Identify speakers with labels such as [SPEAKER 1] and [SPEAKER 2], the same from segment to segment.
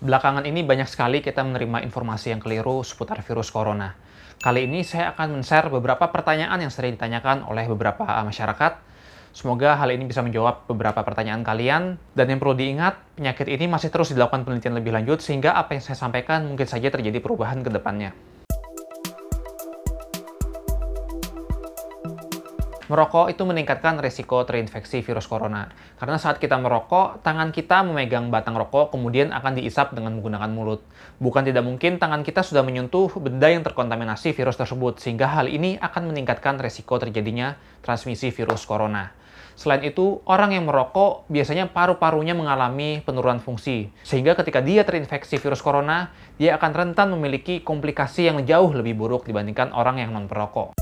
[SPEAKER 1] Belakangan ini banyak sekali kita menerima informasi yang keliru seputar virus corona. Kali ini saya akan men-share beberapa pertanyaan yang sering ditanyakan oleh beberapa masyarakat. Semoga hal ini bisa menjawab beberapa pertanyaan kalian. Dan yang perlu diingat, penyakit ini masih terus dilakukan penelitian lebih lanjut sehingga apa yang saya sampaikan mungkin saja terjadi perubahan ke depannya. Merokok itu meningkatkan risiko terinfeksi virus corona. Karena saat kita merokok, tangan kita memegang batang rokok, kemudian akan diisap dengan menggunakan mulut. Bukan tidak mungkin tangan kita sudah menyentuh benda yang terkontaminasi virus tersebut, sehingga hal ini akan meningkatkan risiko terjadinya transmisi virus corona. Selain itu, orang yang merokok biasanya paru-parunya mengalami penurunan fungsi, sehingga ketika dia terinfeksi virus corona, dia akan rentan memiliki komplikasi yang jauh lebih buruk dibandingkan orang yang non-perokok.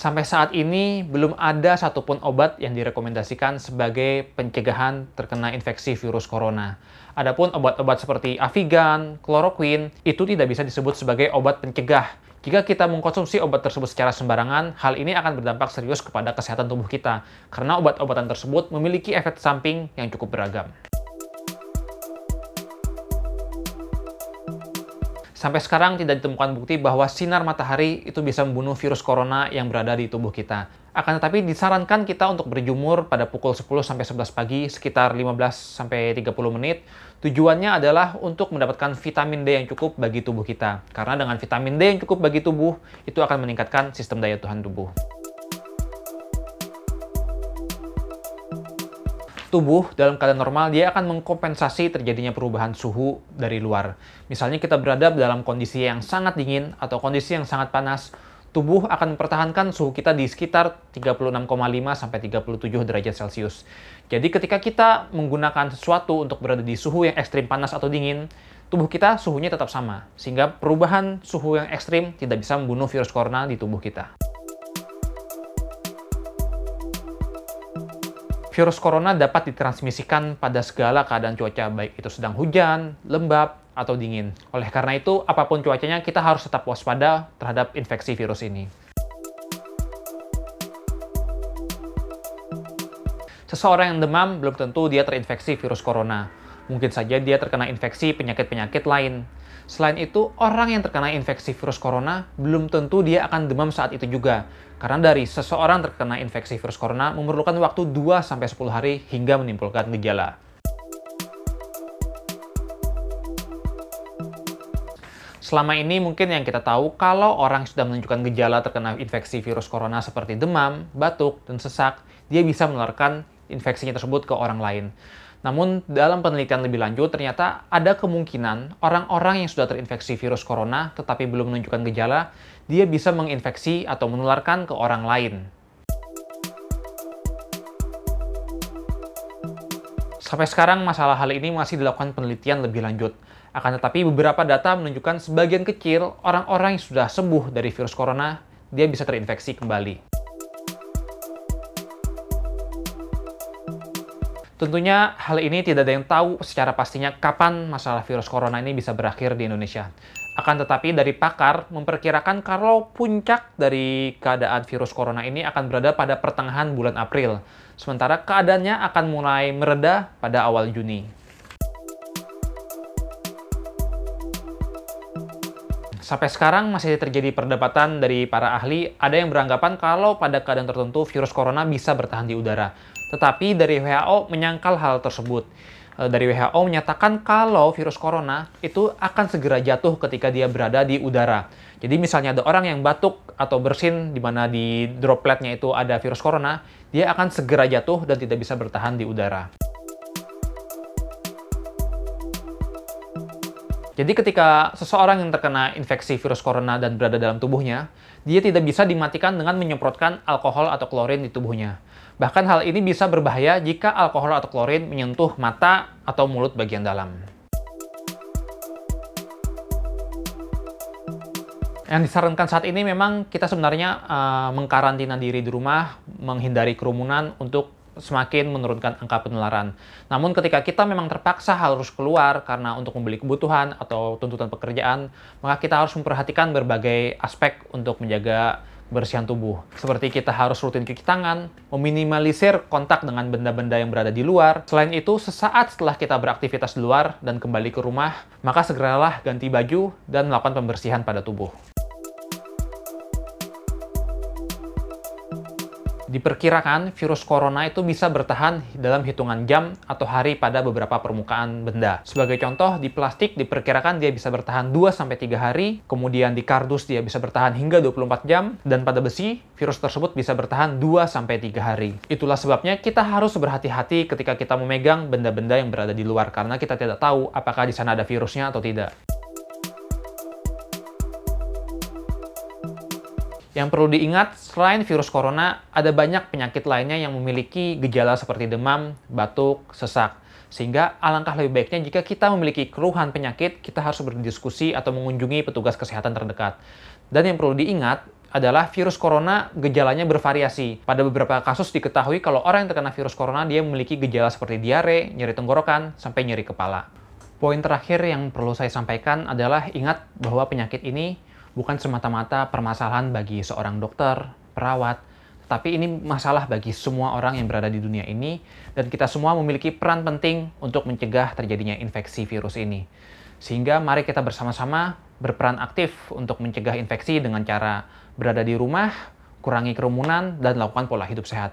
[SPEAKER 1] Sampai saat ini, belum ada satupun obat yang direkomendasikan sebagai pencegahan terkena infeksi virus corona. Adapun obat-obat seperti Avigan, Chloroquine, itu tidak bisa disebut sebagai obat pencegah. Jika kita mengkonsumsi obat tersebut secara sembarangan, hal ini akan berdampak serius kepada kesehatan tubuh kita, karena obat-obatan tersebut memiliki efek samping yang cukup beragam. Sampai sekarang tidak ditemukan bukti bahwa sinar matahari itu bisa membunuh virus corona yang berada di tubuh kita. Akan tetapi disarankan kita untuk berjemur pada pukul 10-11 pagi sekitar 15-30 menit. Tujuannya adalah untuk mendapatkan vitamin D yang cukup bagi tubuh kita. Karena dengan vitamin D yang cukup bagi tubuh, itu akan meningkatkan sistem daya tahan tubuh. Tubuh dalam keadaan normal, dia akan mengkompensasi terjadinya perubahan suhu dari luar. Misalnya kita berada dalam kondisi yang sangat dingin atau kondisi yang sangat panas, tubuh akan mempertahankan suhu kita di sekitar 36,5-37 derajat Celcius. Jadi ketika kita menggunakan sesuatu untuk berada di suhu yang ekstrim panas atau dingin, tubuh kita suhunya tetap sama. Sehingga perubahan suhu yang ekstrim tidak bisa membunuh virus corona di tubuh kita. Virus corona dapat ditransmisikan pada segala keadaan cuaca, baik itu sedang hujan, lembab, atau dingin. Oleh karena itu, apapun cuacanya, kita harus tetap waspada terhadap infeksi virus ini. Seseorang yang demam belum tentu dia terinfeksi virus corona. Mungkin saja dia terkena infeksi penyakit-penyakit lain. Selain itu, orang yang terkena infeksi virus corona belum tentu dia akan demam saat itu juga. Karena dari seseorang terkena infeksi virus corona memerlukan waktu 2-10 hari hingga menimbulkan gejala. Selama ini mungkin yang kita tahu kalau orang sudah menunjukkan gejala terkena infeksi virus corona seperti demam, batuk, dan sesak, dia bisa menularkan infeksinya tersebut ke orang lain. Namun, dalam penelitian lebih lanjut, ternyata ada kemungkinan orang-orang yang sudah terinfeksi virus corona tetapi belum menunjukkan gejala, dia bisa menginfeksi atau menularkan ke orang lain. Sampai sekarang, masalah hal ini masih dilakukan penelitian lebih lanjut. Akan tetapi, beberapa data menunjukkan sebagian kecil orang-orang yang sudah sembuh dari virus corona, dia bisa terinfeksi kembali. Tentunya hal ini tidak ada yang tahu secara pastinya kapan masalah virus corona ini bisa berakhir di Indonesia. Akan tetapi dari pakar memperkirakan kalau puncak dari keadaan virus corona ini akan berada pada pertengahan bulan April. Sementara keadaannya akan mulai mereda pada awal Juni. Sampai sekarang masih terjadi perdebatan dari para ahli, ada yang beranggapan kalau pada keadaan tertentu virus corona bisa bertahan di udara. Tetapi dari WHO menyangkal hal tersebut. Dari WHO menyatakan kalau virus corona itu akan segera jatuh ketika dia berada di udara. Jadi misalnya ada orang yang batuk atau bersin di mana di dropletnya itu ada virus corona, dia akan segera jatuh dan tidak bisa bertahan di udara. Jadi ketika seseorang yang terkena infeksi virus corona dan berada dalam tubuhnya, dia tidak bisa dimatikan dengan menyemprotkan alkohol atau klorin di tubuhnya. Bahkan hal ini bisa berbahaya jika alkohol atau klorin menyentuh mata atau mulut bagian dalam. Yang disarankan saat ini memang kita sebenarnya mengkarantina diri di rumah, menghindari kerumunan untuk semakin menurunkan angka penularan. Namun ketika kita memang terpaksa harus keluar karena untuk membeli kebutuhan atau tuntutan pekerjaan, maka kita harus memperhatikan berbagai aspek untuk menjaga kebersihan tubuh. Seperti kita harus rutin cuci tangan, meminimalisir kontak dengan benda-benda yang berada di luar. Selain itu, sesaat setelah kita beraktivitas di luar dan kembali ke rumah, maka segeralah ganti baju dan melakukan pembersihan pada tubuh. Diperkirakan virus corona itu bisa bertahan dalam hitungan jam atau hari pada beberapa permukaan benda. Sebagai contoh, di plastik diperkirakan dia bisa bertahan 2-3 hari, kemudian di kardus dia bisa bertahan hingga 24 jam, dan pada besi, virus tersebut bisa bertahan 2-3 hari. Itulah sebabnya kita harus berhati-hati ketika kita memegang benda-benda yang berada di luar, karena kita tidak tahu apakah di sana ada virusnya atau tidak. Yang perlu diingat, selain virus corona, ada banyak penyakit lainnya yang memiliki gejala seperti demam, batuk, sesak. Sehingga alangkah lebih baiknya jika kita memiliki keluhan penyakit, kita harus berdiskusi atau mengunjungi petugas kesehatan terdekat. Dan yang perlu diingat adalah virus corona gejalanya bervariasi. Pada beberapa kasus diketahui kalau orang yang terkena virus corona, dia memiliki gejala seperti diare, nyeri tenggorokan, sampai nyeri kepala. Poin terakhir yang perlu saya sampaikan adalah ingat bahwa penyakit ini bukan semata-mata permasalahan bagi seorang dokter, perawat, tapi ini masalah bagi semua orang yang berada di dunia ini, dan kita semua memiliki peran penting untuk mencegah terjadinya infeksi virus ini. Sehingga mari kita bersama-sama berperan aktif untuk mencegah infeksi dengan cara berada di rumah, kurangi kerumunan, dan lakukan pola hidup sehat.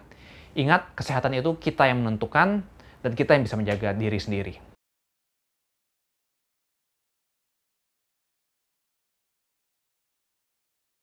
[SPEAKER 1] Ingat, kesehatan itu kita yang menentukan, dan kita yang bisa menjaga diri sendiri.